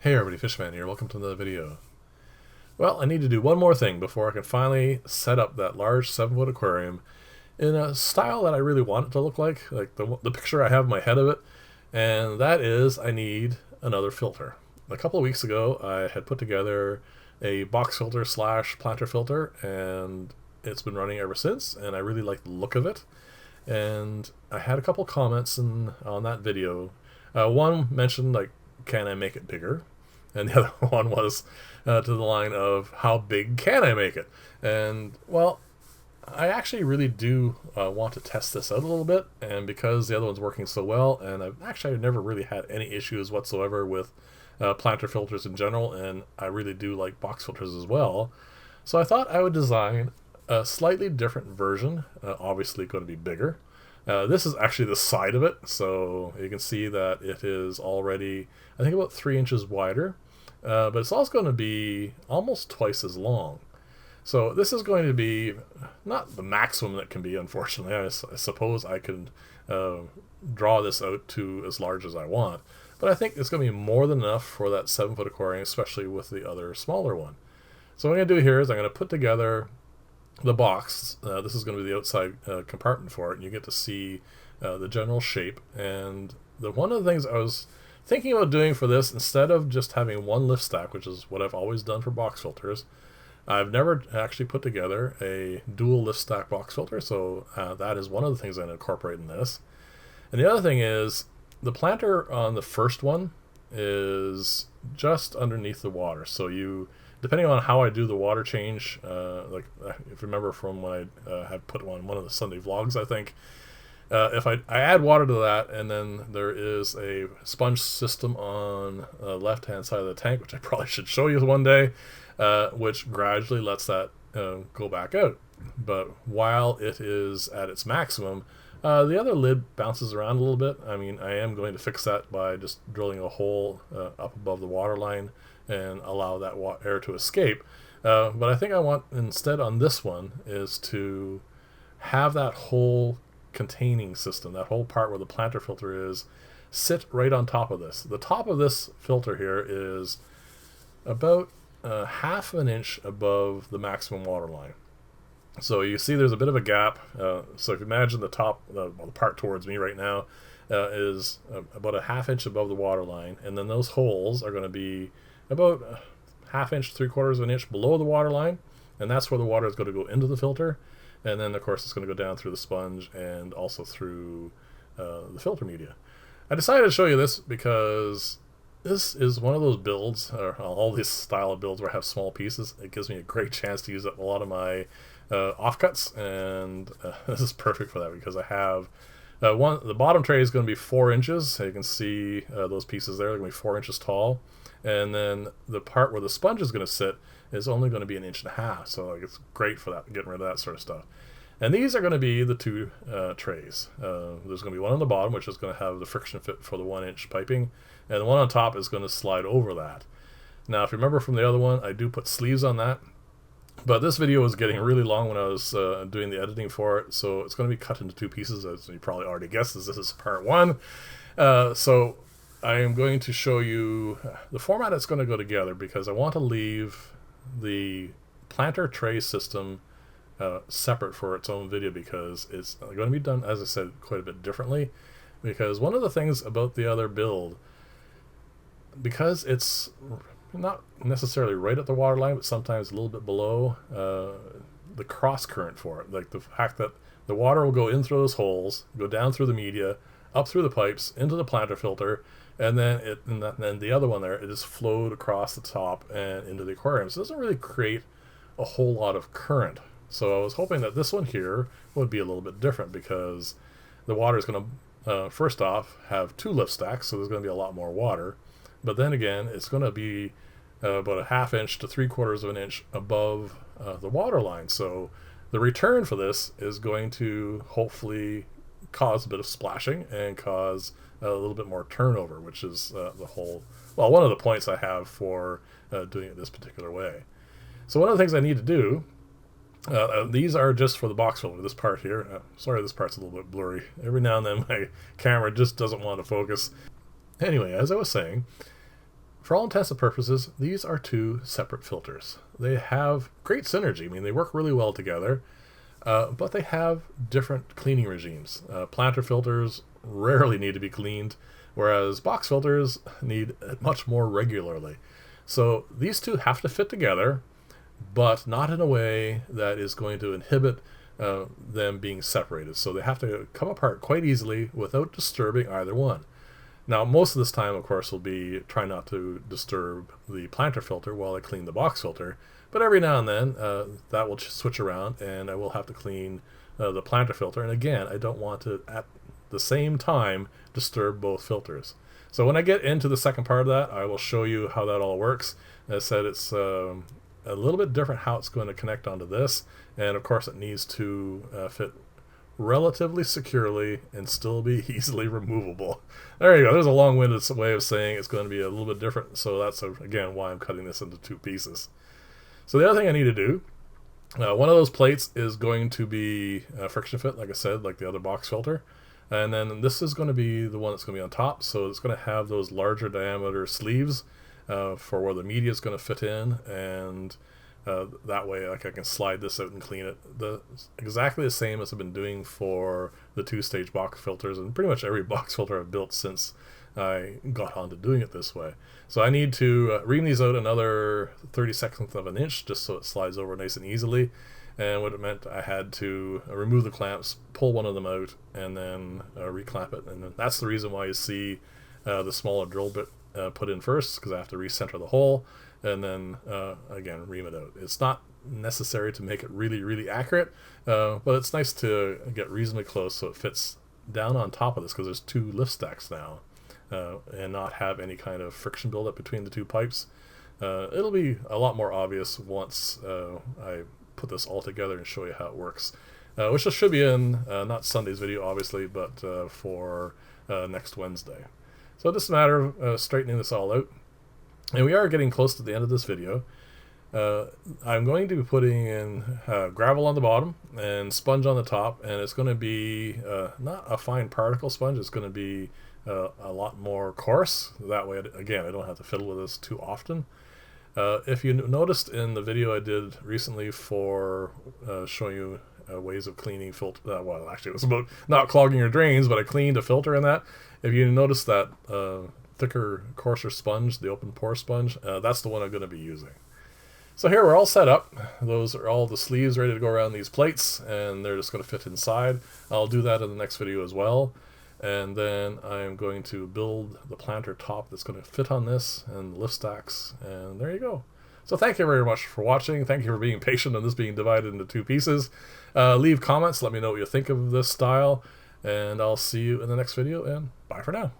Hey everybody, Fishman here. Welcome to another video. Well, I need to do one more thing before I can finally set up that large 7-foot aquarium in a style that I really want it to look like the picture I have in my head of it, and that is I need another filter. A couple of weeks ago, I had put together a box filter slash planter filter, and it's been running ever since, and I really like the look of it. And I had a couple comments on that video. One mentioned, like, can I make it bigger? And the other one was to the line of, how big can I make it? And, well, I actually really do want to test this out a little bit, and because the other one's working so well, and I've never really had any issues whatsoever with planter filters in general, and I really do like box filters as well. So I thought I would design a slightly different version, obviously going to be bigger. This is actually the side of it, so you can see that it is already, I think, about 3 inches wider, but it's also going to be almost twice as long. So this is going to be not the maximum that can be, unfortunately. I suppose I can draw this out to as large as I want, but I think it's going to be more than enough for that 7-foot aquarium, especially with the other smaller one. So what I'm going to do here is I'm going to put together the box. This is going to be the outside compartment for it, and you get to see the general shape. And one of the things I was thinking about doing for this, instead of just having one lift stack, which is what I've always done for box filters, I've never actually put together a dual lift stack box filter, so that is one of the things I'm going to incorporate in this. And the other thing is, the planter on the first one is just underneath the water, so depending on how I do the water change, like if you remember from when I had put on one of the Sunday vlogs, I think, if I add water to that, and then there is a sponge system on the left-hand side of the tank, which I probably should show you one day, which gradually lets that go back out. But while it is at its maximum, the other lid bounces around a little bit. I mean, I am going to fix that by just drilling a hole up above the water line and allow that air to escape. But I think I want, instead on this one, is to have that whole containing system, that whole part where the planter filter is, sit right on top of this. The top of this filter here is about half an inch above the maximum water line. So you see there's a bit of a gap. So if you imagine the top, the part towards me right now, is about a half inch above the water line, and then those holes are going to be about a half inch, 3/4 of an inch below the water line, and that's where the water is going to go into the filter, and then of course it's going to go down through the sponge and also through the filter media. I decided to show you this because this is one of those builds, or all these style of builds where I have small pieces. It gives me a great chance to use up a lot of my offcuts, and this is perfect for that because I have the bottom tray is going to be 4 inches. So you can see those pieces there, they're going to be 4 inches tall, and then the part where the sponge is going to sit is only going to be 1.5 inches. So like, it's great for that, getting rid of that sort of stuff. And these are going to be the two trays. There's going to be one on the bottom, which is going to have the friction fit for the 1-inch piping, and the one on top is going to slide over that. Now, if you remember from the other one, I do put sleeves on that, but this video was getting really long when I was doing the editing for it, so it's going to be cut into 2 pieces, as you probably already guessed, as this is part 1. So I am going to show you the format it's going to go together, because I want to leave the planter tray system separate for its own video, because it's going to be done, as I said, quite a bit differently. Because one of the things about the other build, because it's not necessarily right at the water line, but sometimes a little bit below, the cross current for it, like the fact that the water will go in through those holes, go down through the media, up through the pipes, into the planter filter, and then then the other one there, it just flowed across the top and into the aquarium. So it doesn't really create a whole lot of current. So I was hoping that this one here would be a little bit different, because the water is going to, first off, have 2 lift stacks, so there's going to be a lot more water. But then again, it's going to be about a half inch to 3/4 of an inch above the water line. So the return for this is going to hopefully cause a bit of splashing and cause a little bit more turnover, which is one of the points I have for doing it this particular way. So one of the things I need to do, these are just for the box filter, this part here. Sorry, this part's a little bit blurry. Every now and then my camera just doesn't want to focus. Anyway, as I was saying, for all intents and purposes, these are two separate filters. They have great synergy. I mean, they work really well together, but they have different cleaning regimes. Planter filters rarely need to be cleaned, whereas box filters need much more regularly. So these two have to fit together, but not in a way that is going to inhibit them being separated. So they have to come apart quite easily without disturbing either one. Now, most of this time, of course, will be try not to disturb the planter filter while I clean the box filter. But every now and then, that will switch around, and I will have to clean the planter filter. And again, I don't want to, at the same time, disturb both filters. So when I get into the second part of that, I will show you how that all works. As I said, it's a little bit different how it's going to connect onto this. And of course, it needs to fit relatively securely and still be easily removable. There you go. There's a long-winded way of saying it's going to be a little bit different. So that's, again, why I'm cutting this into two pieces. So the other thing I need to do, one of those plates is going to be friction fit, like I said, like the other box filter. And then this is going to be the one that's going to be on top. So it's going to have those larger diameter sleeves for where the media is going to fit in. And that way, like, I can slide this out and clean it. Exactly the same as I've been doing for the two-stage box filters and pretty much every box filter I've built since I got on to doing it this way. So I need to ream these out another 32nd of an inch just so it slides over nice and easily. And what it meant, I had to remove the clamps, pull one of them out, and then reclamp it. And that's the reason why you see the smaller drill bit put in first, because I have to recenter the hole and then again ream it out. It's not necessary to make it really, really accurate, but it's nice to get reasonably close so it fits down on top of this, because there's two lift stacks now, and not have any kind of friction buildup between the two pipes. It'll be a lot more obvious once I put this all together and show you how it works, which should be in not Sunday's video obviously, but for next Wednesday. So just a matter of straightening this all out. And we are getting close to the end of this video. I'm going to be putting in gravel on the bottom and sponge on the top, and it's going to be not a fine particle sponge, it's going to be a lot more coarse. That way, again, I don't have to fiddle with this too often. If you noticed in the video I did recently for showing you ways of cleaning filter, well, actually it was about not clogging your drains, but I cleaned a filter in that. If you notice that thicker, coarser sponge, the open pore sponge, that's the one I'm going to be using. So here we're all set up. Those are all the sleeves ready to go around these plates, and they're just going to fit inside. I'll do that in the next video as well. And then I'm going to build the planter top that's going to fit on this, and lift stacks, and there you go. So thank you very much for watching. Thank you for being patient on this being divided into two pieces. Leave comments, let me know what you think of this style, and I'll see you in the next video, and bye for now.